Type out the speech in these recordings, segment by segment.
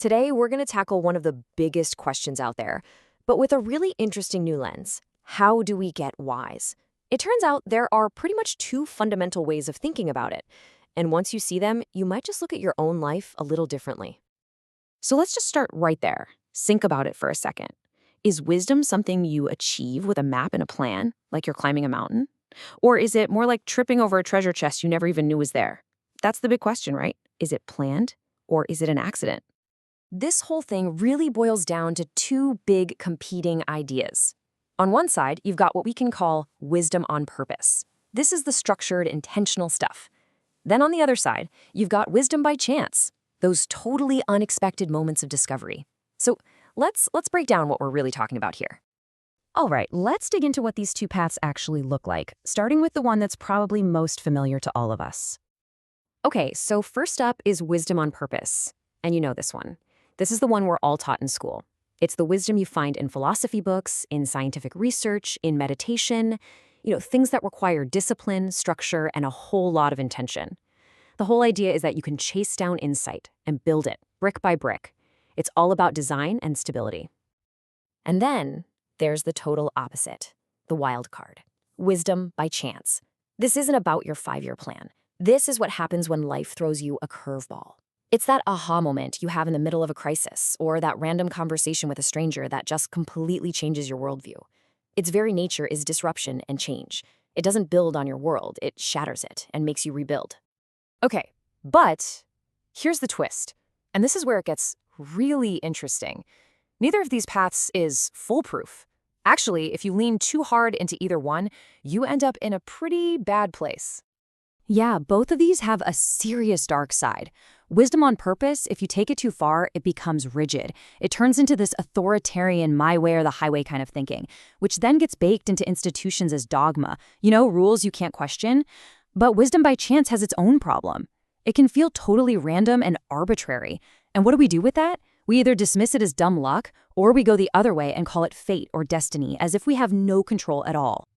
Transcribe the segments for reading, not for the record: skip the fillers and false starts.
Today, we're going to tackle one of the biggest questions out there, but with a really interesting new lens. How do we get wise? It turns out there are pretty much two fundamental ways of thinking about it. And once you see them, you might just look at your own life a little differently. So let's just start right there. Think about it for a second. Is wisdom something you achieve with a map and a plan, like you're climbing a mountain? Or is it more like tripping over a treasure chest you never even knew was there? That's the big question, right? Is it planned or is it an accident? This whole thing really boils down to two big competing ideas. On one side, you've got what we can call wisdom on purpose. This is the structured, intentional stuff. Then on the other side, you've got wisdom by chance, those totally unexpected moments of discovery. So let's break down what we're really talking about here. All right, let's dig into what these two paths actually look like, starting with the one that's probably most familiar to all of us. Okay, so first up is wisdom on purpose. And you know this one. This is the one we're all taught in school. It's the wisdom you find in philosophy books, in scientific research, in meditation, things that require discipline, structure, and a whole lot of intention. The whole idea is that you can chase down insight and build it, brick by brick. It's all about design and stability. And then there's the total opposite, the wild card, wisdom by chance. This isn't about your 5-year plan. This is what happens when life throws you a curveball. It's that aha moment you have in the middle of a crisis, or that random conversation with a stranger that just completely changes your worldview. Its very nature is disruption and change. It doesn't build on your world, it shatters it and makes you rebuild. Okay, but here's the twist, and this is where it gets really interesting. Neither of these paths is foolproof. Actually, if you lean too hard into either one, you end up in a pretty bad place. Yeah, both of these have a serious dark side. Wisdom on purpose, if you take it too far, it becomes rigid. It turns into this authoritarian my way or the highway kind of thinking, which then gets baked into institutions as dogma, rules you can't question. But wisdom by chance has its own problem. It can feel totally random and arbitrary. And what do we do with that? We either dismiss it as dumb luck, or we go the other way and call it fate or destiny, as if we have no control at all.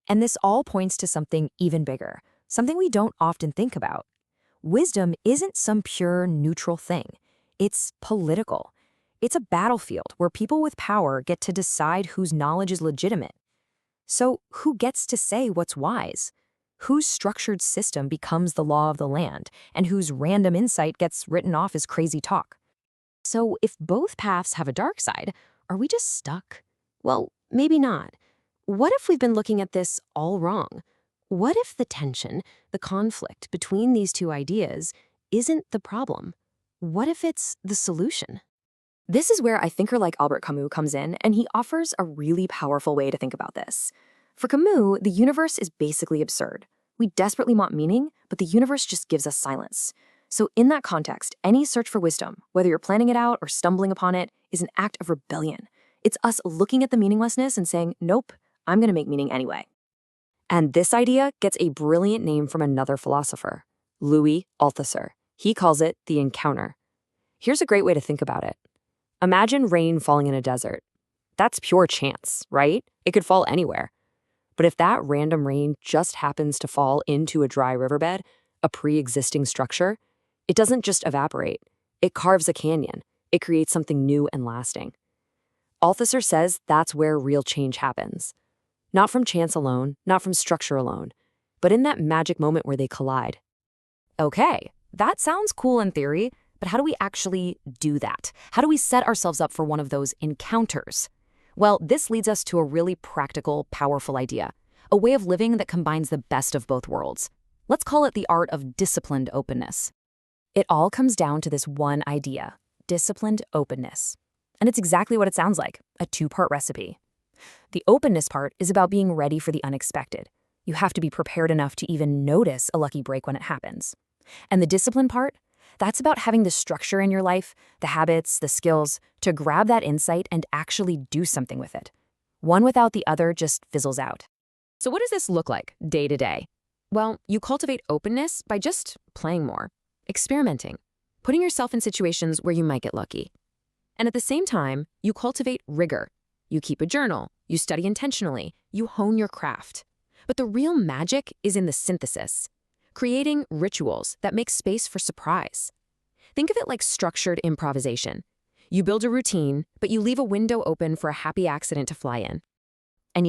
And this all points to something even bigger. Something we don't often think about. Wisdom isn't some pure, neutral thing. It's political. It's a battlefield where people with power get to decide whose knowledge is legitimate. So who gets to say what's wise? Whose structured system becomes the law of the land, and whose random insight gets written off as crazy talk? So if both paths have a dark side, are we just stuck? Well, maybe not. What if we've been looking at this all wrong? What if the tension, the conflict between these two ideas isn't the problem? What if it's the solution? This is where a thinker like Albert Camus comes in, and he offers a really powerful way to think about this. For Camus, the universe is basically absurd. We desperately want meaning, but the universe just gives us silence. So in that context, any search for wisdom, whether you're planning it out or stumbling upon it, is an act of rebellion. It's us looking at the meaninglessness and saying, nope, I'm going to make meaning anyway. And this idea gets a brilliant name from another philosopher, Louis Althusser. He calls it the encounter. Here's a great way to think about it. Imagine rain falling in a desert. That's pure chance, right? It could fall anywhere. But if that random rain just happens to fall into a dry riverbed, a pre-existing structure, it doesn't just evaporate. It carves a canyon. It creates something new and lasting. Althusser says that's where real change happens. Not from chance alone, not from structure alone, but in that magic moment where they collide. Okay, that sounds cool in theory, but how do we actually do that? How do we set ourselves up for one of those encounters? Well, this leads us to a really practical, powerful idea, a way of living that combines the best of both worlds. Let's call it the art of disciplined openness. It all comes down to this one idea, disciplined openness. And it's exactly what it sounds like, a 2-part recipe. The openness part is about being ready for the unexpected. You have to be prepared enough to even notice a lucky break when it happens. And the discipline part, that's about having the structure in your life, the habits, the skills, to grab that insight and actually do something with it. One without the other just fizzles out. So what does this look like day to day? Well, you cultivate openness by just playing more, experimenting, putting yourself in situations where you might get lucky. And at the same time, you cultivate rigor. You keep a journal, you study intentionally, you hone your craft. But the real magic is in the synthesis, creating rituals that make space for surprise. Think of it like structured improvisation. You build a routine, but you leave a window open for a happy accident to fly in. And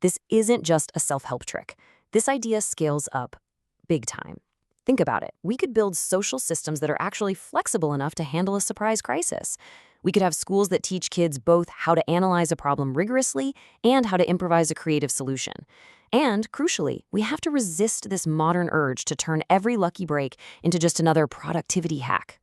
this isn't just a self-help trick. This idea scales up big time. Think about it. We could build social systems that are actually flexible enough to handle a surprise crisis. We could have schools that teach kids both how to analyze a problem rigorously and how to improvise a creative solution. And, crucially, we have to resist this modern urge to turn every lucky break into just another productivity hack.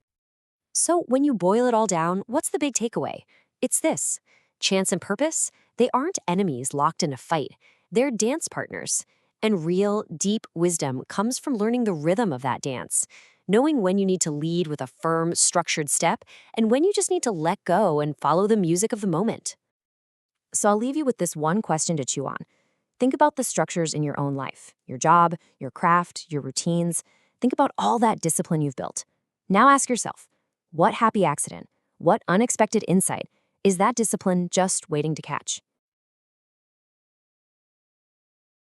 So, when you boil it all down, what's the big takeaway? It's this. Chance and purpose, they aren't enemies locked in a fight. They're dance partners. And real, deep wisdom comes from learning the rhythm of that dance, knowing when you need to lead with a firm, structured step and when you just need to let go and follow the music of the moment. So I'll leave you with this one question to chew on. Think about the structures in your own life, your job, your craft, your routines. Think about all that discipline you've built. Now ask yourself, what happy accident, what unexpected insight is that discipline just waiting to catch?